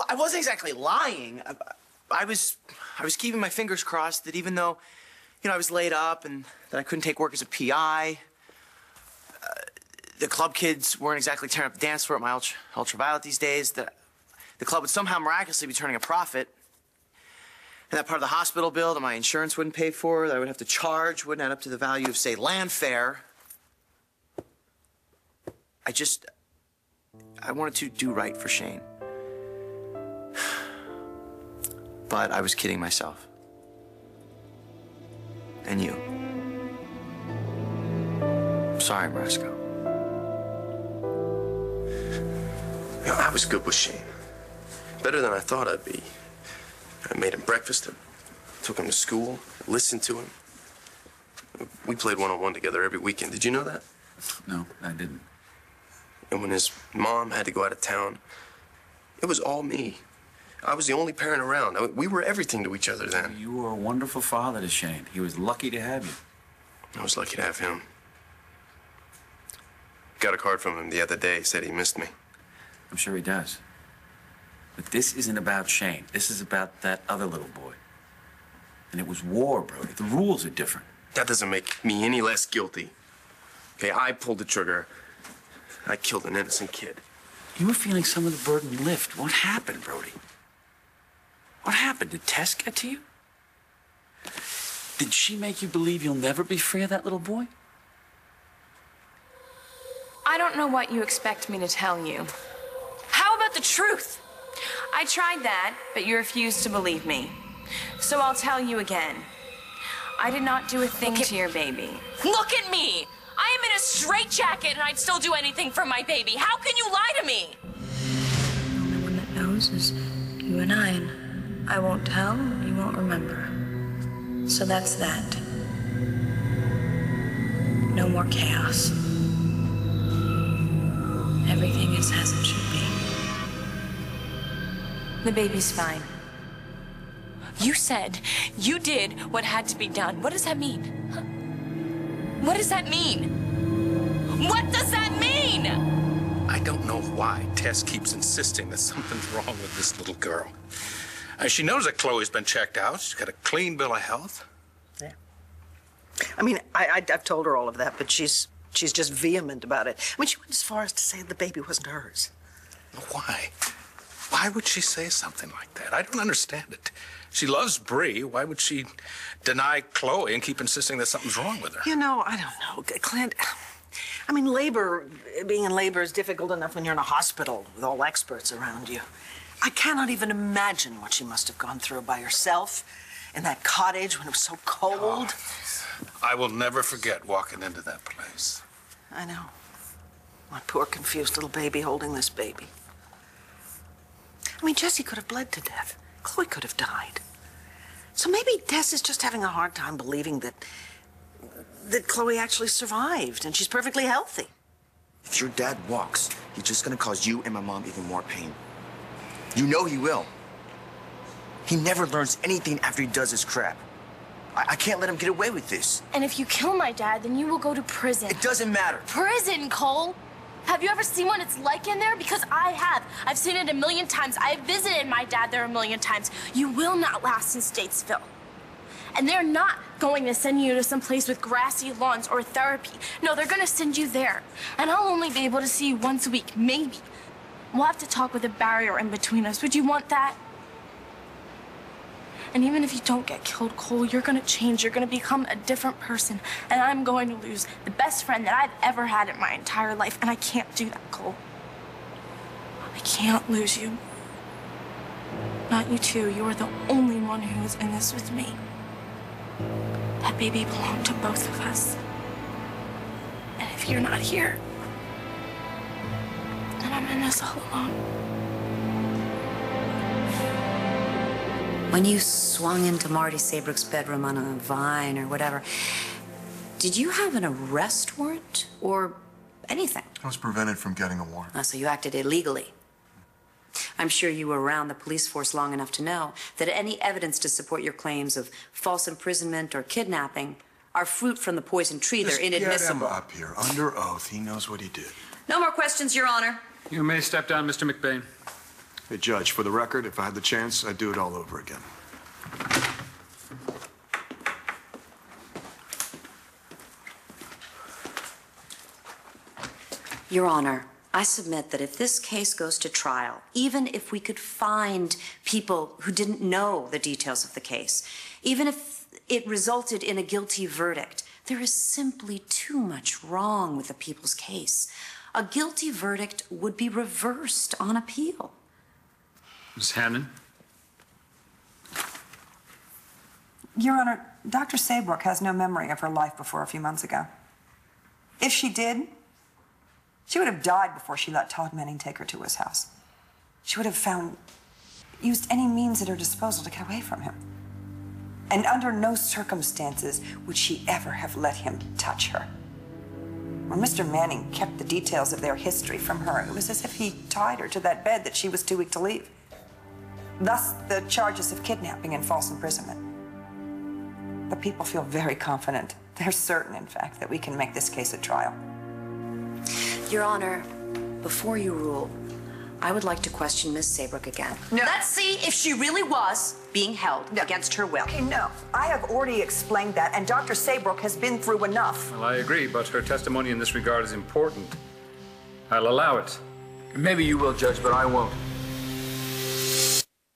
Well, I wasn't exactly lying. I was keeping my fingers crossed that even though, I was laid up and that I couldn't take work as a PI, the club kids weren't exactly tearing up the dance floor at my Ultraviolet these days, that the club would somehow miraculously be turning a profit. And that part of the hospital bill that my insurance wouldn't pay for, that I would have to charge, wouldn't add up to the value of, say, land fare. I wanted to do right for Shane. But I was kidding myself. And you. I'm sorry, Marasco. I was good with Shane. Better than I thought I'd be. I made him breakfast, I took him to school, I listened to him. We played one-on-one together every weekend. Did you know that? No, I didn't. And when his mom had to go out of town, it was all me. I was the only parent around. We were everything to each other then. You were a wonderful father to Shane. He was lucky to have you. I was lucky to have him. Got a card from him the other day, said he missed me. I'm sure he does. But this isn't about Shane. This is about that other little boy. And it was war, Brody. The rules are different. That doesn't make me any less guilty. Okay, I pulled the trigger. I killed an innocent kid. You were feeling some of the burden lift. What happened, Brody? What happened? Did Tess get to you? Did she make you believe you'll never be free of that little boy? I don't know what you expect me to tell you. How about the truth? I tried that, but you refused to believe me. So I'll tell you again. I did not do a thing to your baby. Look at me! I am in a straitjacket and I'd still do anything for my baby. How can you lie to me? The only one that knows is you and I, and I won't tell, you won't remember. So that's that. No more chaos. Everything is as it should be. The baby's fine. You said you did what had to be done. What does that mean? Huh? What does that mean? What does that mean? I don't know why Tess keeps insisting that something's wrong with this little girl. She knows that Chloe's been checked out. She's got a clean bill of health. Yeah. I mean, I've told her all of that, but she's just vehement about it. I mean, she went as far as to say the baby wasn't hers. Why? Why would she say something like that? I don't understand it. She loves Bree. Why would she deny Chloe and keep insisting that something's wrong with her? You know, I don't know, Clint. I mean, being in labor is difficult enough when you're in a hospital with all experts around you. I cannot even imagine what she must have gone through by herself in that cottage when it was so cold. Oh, I will never forget walking into that place. I know. My poor confused little baby holding this baby. I mean, Jessie could have bled to death. Chloe could have died. So maybe Tess is just having a hard time believing that Chloe actually survived and she's perfectly healthy. If your dad walks, he's just gonna cause you and my mom even more pain. You know he will. He never learns anything after he does his crap. I can't let him get away with this. And if you kill my dad, then you will go to prison. It doesn't matter. Prison, Cole? Have you ever seen what it's like in there? Because I have. I've seen it a million times. I have visited my dad there a million times. You will not last in Statesville. And they're not going to send you to some place with grassy lawns or therapy. No, they're going to send you there. And I'll only be able to see you once a week, maybe. We'll have to talk with a barrier in between us. Would you want that? And even if you don't get killed, Cole, you're gonna change. You're gonna become a different person. And I'm going to lose the best friend that I've ever had in my entire life. And I can't do that, Cole. I can't lose you. Not you too. You are the only one who is in this with me. That baby belonged to both of us. And if you're not here, then I'm in this all alone. When you swung into Marty Saybrook's bedroom on a vine or whatever, did you have an arrest warrant or anything? I was prevented from getting a warrant. Oh, so you acted illegally. I'm sure you were around the police force long enough to know that any evidence to support your claims of false imprisonment or kidnapping are fruit from the poison tree. They're inadmissible. Get him up here, under oath. He knows what he did. No more questions, Your Honor. You may step down, Mr. McBain. Hey, Judge, for the record, if I had the chance, I'd do it all over again. Your Honor, I submit that if this case goes to trial, even if we could find people who didn't know the details of the case, even if it resulted in a guilty verdict, there is simply too much wrong with the people's case. A guilty verdict would be reversed on appeal. Ms. Hammond? Your Honor, Dr. Saybrook has no memory of her life before a few months ago. If she did, she would have died before she let Todd Manning take her to his house. She would have used any means at her disposal to get away from him. And under no circumstances would she ever have let him touch her. When Mr. Manning kept the details of their history from her, it was as if he tied her to that bed that she was too weak to leave. Thus, the charges of kidnapping and false imprisonment. The people feel very confident. They're certain, in fact, that we can make this case a trial. Your Honor, before you rule, I would like to question Ms. Saybrook again. No. Let's see if she really was being held against her will. Okay, no. I have already explained that, and Dr. Saybrook has been through enough. Well, I agree, but her testimony in this regard is important. I'll allow it. Maybe you will, Judge, but I won't.